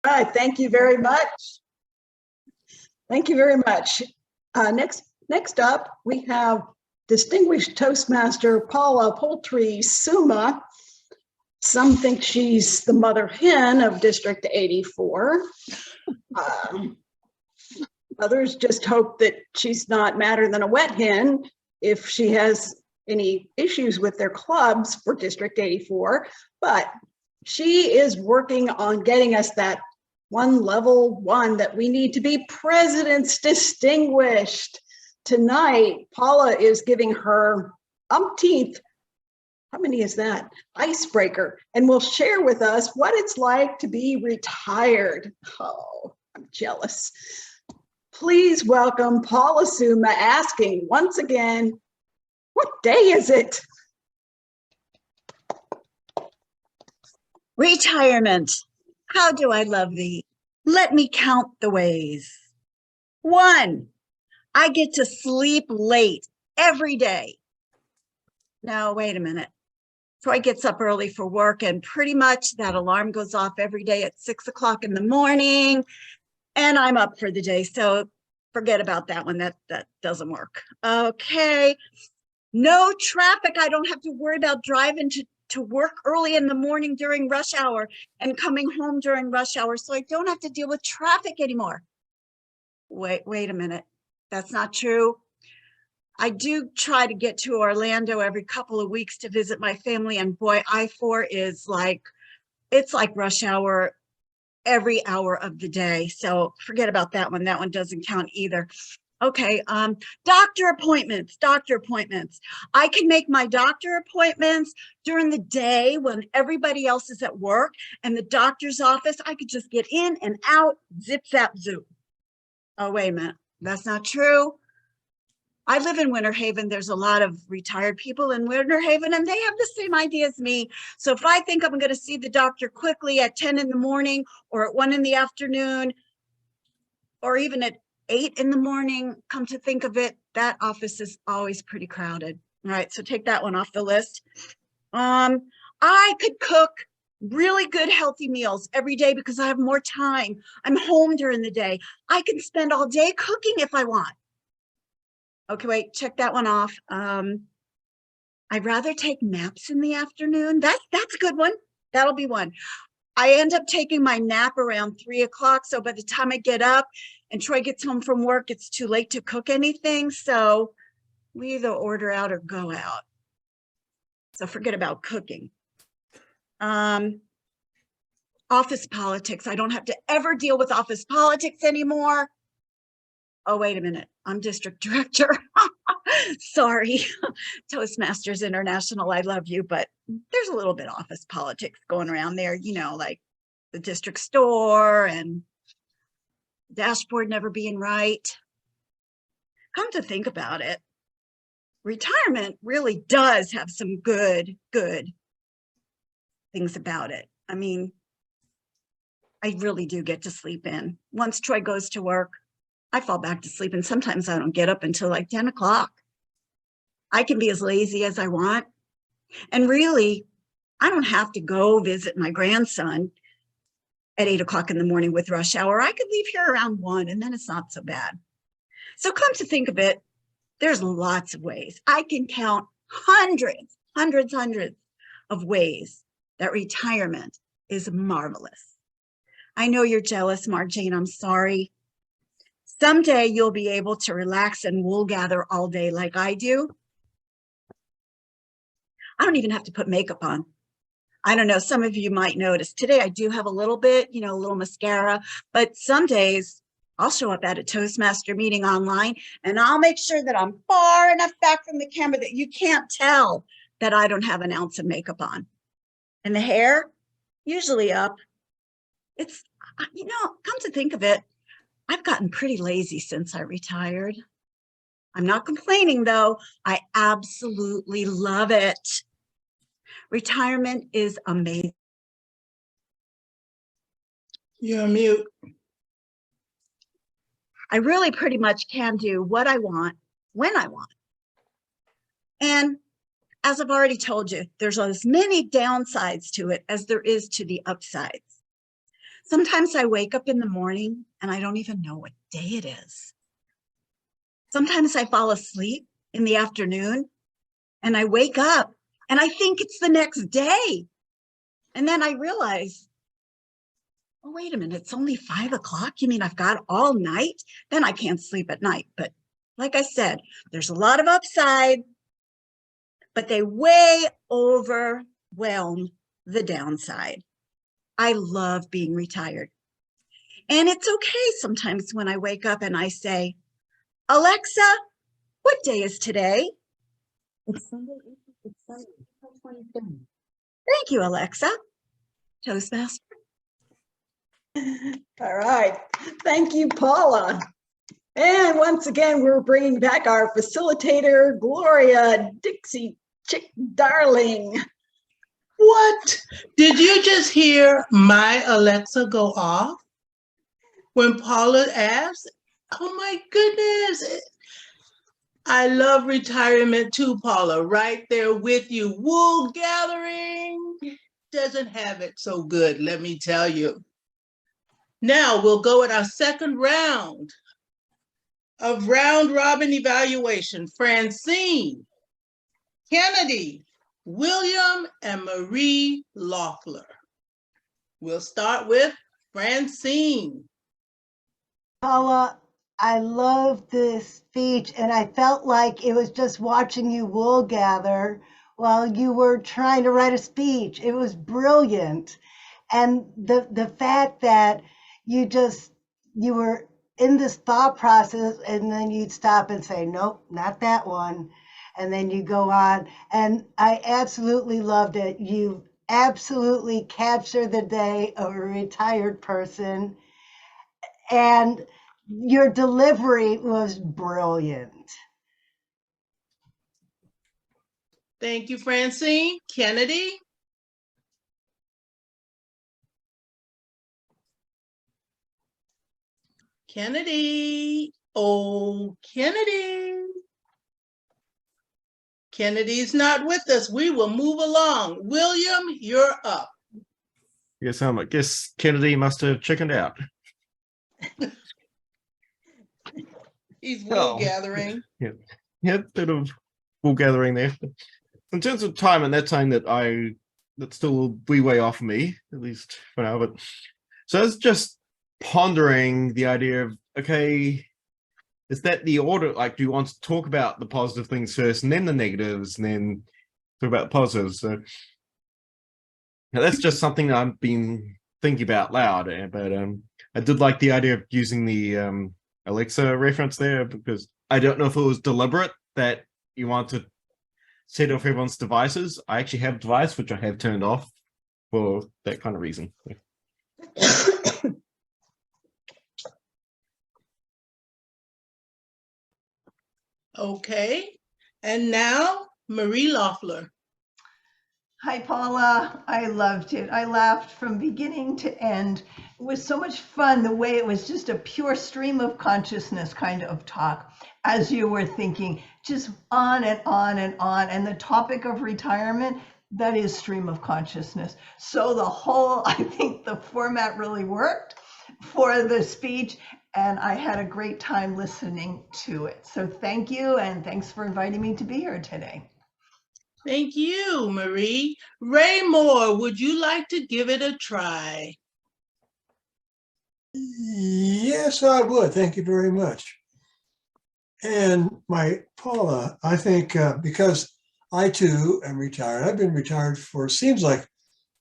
All right, thank you very much. Thank you very much. Next up, we have distinguished Toastmaster Paula Poultry Summa. Some think she's the mother hen of District 84. Others just hope that she's not madder than a wet hen if she has any issues with their clubs for District 84. But she is working on getting us that level one that we need to be President's Distinguished. Tonight, Paula is giving her umpteenth, how many is that, icebreaker, and will share with us what it's like to be retired. Oh, I'm jealous. Please welcome Paula Summa, asking once again, what day is it? Retirement. How do I love thee? Let me count the ways. 1, I get to sleep late every day. Now, wait a minute. Troy gets up early for work, and pretty much that alarm goes off every day at 6 o'clock in the morning, and I'm up for the day. So forget about that one. That doesn't work. Okay. No traffic. I don't have to worry about driving to work early in the morning during rush hour and coming home during rush hour. So I don't have to deal with traffic anymore. Wait a minute. That's not true. I do try to get to Orlando every couple of weeks to visit my family, and boy, I-4 is like, it's like rush hour every hour of the day. So forget about that one. That one doesn't count either. Okay, doctor appointments. I can make my doctor appointments during the day when everybody else is at work, and the doctor's office, I could just get in and out, zip, zap, zoom. Oh, wait a minute. That's not true. I live in Winter Haven. There's a lot of retired people in Winter Haven, and they have the same idea as me. So if I think I'm going to see the doctor quickly at 10 in the morning or at 1 in the afternoon, or even at 8 in the morning, come to think of it, that office is always pretty crowded. All right, so take that one off the list. I could cook really good, healthy meals every day because I have more time. I'm home during the day. I can spend all day cooking if I want. Okay, wait, check that one off. I'd rather take naps in the afternoon. That's a good one. That'll be one. I end up taking my nap around 3 o'clock. So by the time I get up and Troy gets home from work, it's too late to cook anything. So we either order out or go out. So forget about cooking. Office politics. I don't have to ever deal with office politics anymore. Oh, wait a minute. I'm district director. Sorry, Toastmasters International, I love you, but there's a little bit of office politics going around there, you know, like the district store and dashboard never being right. Come to think about it, retirement really does have some good things about it. I mean, I really do get to sleep in. Once Troy goes to work, I fall back to sleep, and sometimes I don't get up until like 10 o'clock. I can be as lazy as I want. And really, I don't have to go visit my grandson at 8 o'clock in the morning with rush hour. I could leave here around 1, and then it's not so bad. So come to think of it, there's lots of ways. I can count hundreds of ways that retirement is marvelous. I know you're jealous, Marjane, I'm sorry. Someday you'll be able to relax and wool gather all day like I do. I don't even have to put makeup on. I don't know, some of you might notice today I do have a little bit, you know, a little mascara, but some days I'll show up at a Toastmaster meeting online and I'll make sure that I'm far enough back from the camera that you can't tell that I don't have an ounce of makeup on. And the hair, usually up. It's, you know, come to think of it, I've gotten pretty lazy since I retired. I'm not complaining though. I absolutely love it. Retirement is amazing. You're on mute. I really pretty much can do what I want, when I want. And as I've already told you, there's as many downsides to it as there is to the upsides. Sometimes I wake up in the morning and I don't even know what day it is. Sometimes I fall asleep in the afternoon and I wake up and I think it's the next day. And then I realize, oh, wait a minute, it's only 5 o'clock. You mean I've got all night? Then I can't sleep at night. But like I said, there's a lot of upside, but they way overwhelm the downside. I love being retired. And it's okay sometimes when I wake up and I say, Alexa, what day is today? It's Sunday, April 23rd. Thank you, Alexa. Toastmaster. All right. Thank you, Paula. And once again, we're bringing back our facilitator, Gloria Dixie Chick Darling. What? Did you just hear my Alexa go off when Paula asked? Oh my goodness. I love retirement too, Paula, right there with you. Wool gathering doesn't have it so good, let me tell you. Now we'll go at our second round of round robin evaluation. Francine, Kennedy, William, and Marie Loeffler. We'll start with Francine. Paula, I loved this speech, and I felt like it was just watching you wool gather while you were trying to write a speech. It was brilliant. And the fact that you were in this thought process, and then you'd stop and say, nope, not that one. And then you go on. And I absolutely loved it. You absolutely captured the day of a retired person. And your delivery was brilliant. Thank you, Francine. Kennedy? Kennedy. Oh, Kennedy. Kennedy's not with us. We will move along. William, you're up. Yes, I guess Kennedy must have chickened out. He's wool Oh. gathering. Yeah, a bit of wool gathering there. In terms of time, and that's saying that's still a wee way off me, at least for now. But so I was just pondering the idea of, okay, is that the order? Like, do you want to talk about the positive things first and then the negatives and then talk about the positives? So now that's just something that I've been thinking about loud. But I did like the idea of using the Alexa reference there, because I don't know if it was deliberate that you want to set off everyone's devices. I actually have a device which I have turned off for that kind of reason. Okay. And now, Marie Loeffler. Hi, Paula. I loved it. I laughed from beginning to end. It was so much fun the way it was just a pure stream of consciousness kind of talk as you were thinking, just on and on and on. And the topic of retirement, that is stream of consciousness. So I think the format really worked for the speech, and I had a great time listening to it. So thank you, and thanks for inviting me to be here today. Thank you, Marie. Ray Moore, would you like to give it a try? Yes, I would. Thank you very much. And my Paula, I think because I too am retired, I've been retired for seems like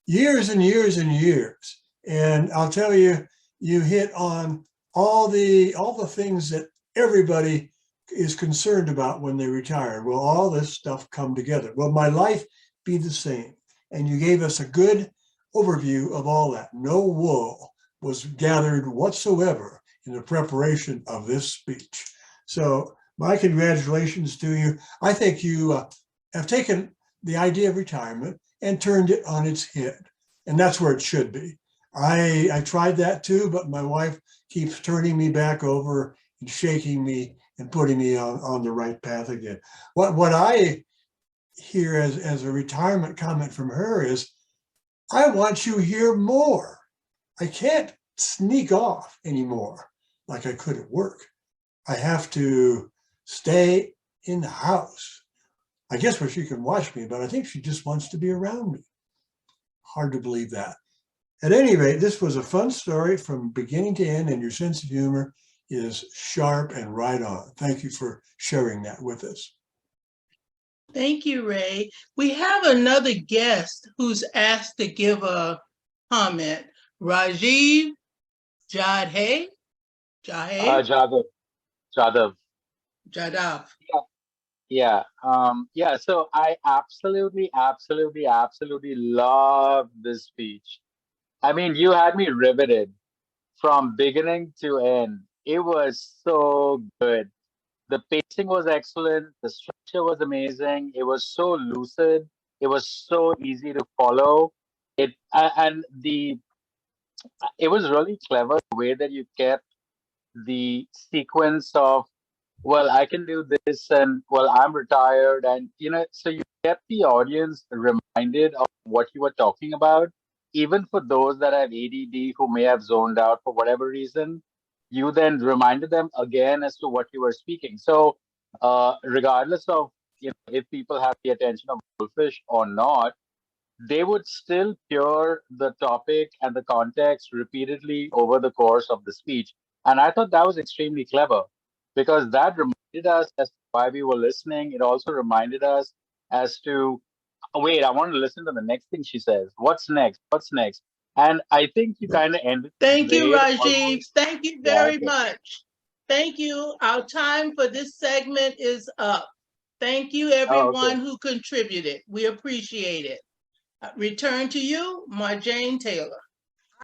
years and years and years. And I'll tell you, you hit on all the things that everybody is concerned about when they retire. Will all this stuff come together? Will my life be the same? And you gave us a good overview of all that. No wool was gathered whatsoever in the preparation of this speech. So my congratulations to you. I think you have taken the idea of retirement and turned it on its head. And that's where it should be. I tried that too, but my wife keeps turning me back over and shaking me and putting me on the right path again. What I hear as a retirement comment from her is, I want you here more. I can't sneak off anymore like I could at work. I have to stay in the house. I guess where she can watch me, but I think she just wants to be around me. Hard to believe that. At any rate, this was a fun story from beginning to end, and your sense of humor is sharp and right on. Thank you for sharing that with us. Thank you, Ray. We have another guest who's asked to give a comment. Rajiv Jadhav. Jadav. Jadav. Jadav. Yeah. Yeah. So I absolutely love this speech. I mean, you had me riveted from beginning to end. It was so good. The pacing was excellent. The structure was amazing. It was so lucid. It was so easy to follow. And it was really clever the way that you kept the sequence of, well, I can do this, and well, I'm retired, and so you kept the audience reminded of what you were talking about. Even for those that have ADD who may have zoned out for whatever reason, you then reminded them again as to what you were speaking. So regardless of if people have the attention of goldfish or not, they would still hear the topic and the context repeatedly over the course of the speech. And I thought that was extremely clever because that reminded us as to why we were listening. It also reminded us as to, oh, wait, I want to listen to the next thing she says. What's next? What's next? And I think you kind of ended. Thank you, great, Rajiv. almost. Thank you Yeah, very okay. much. Thank you. Our time for this segment is up. Thank you, everyone okay. who contributed. We appreciate it. Return to you, Marjane Taylor.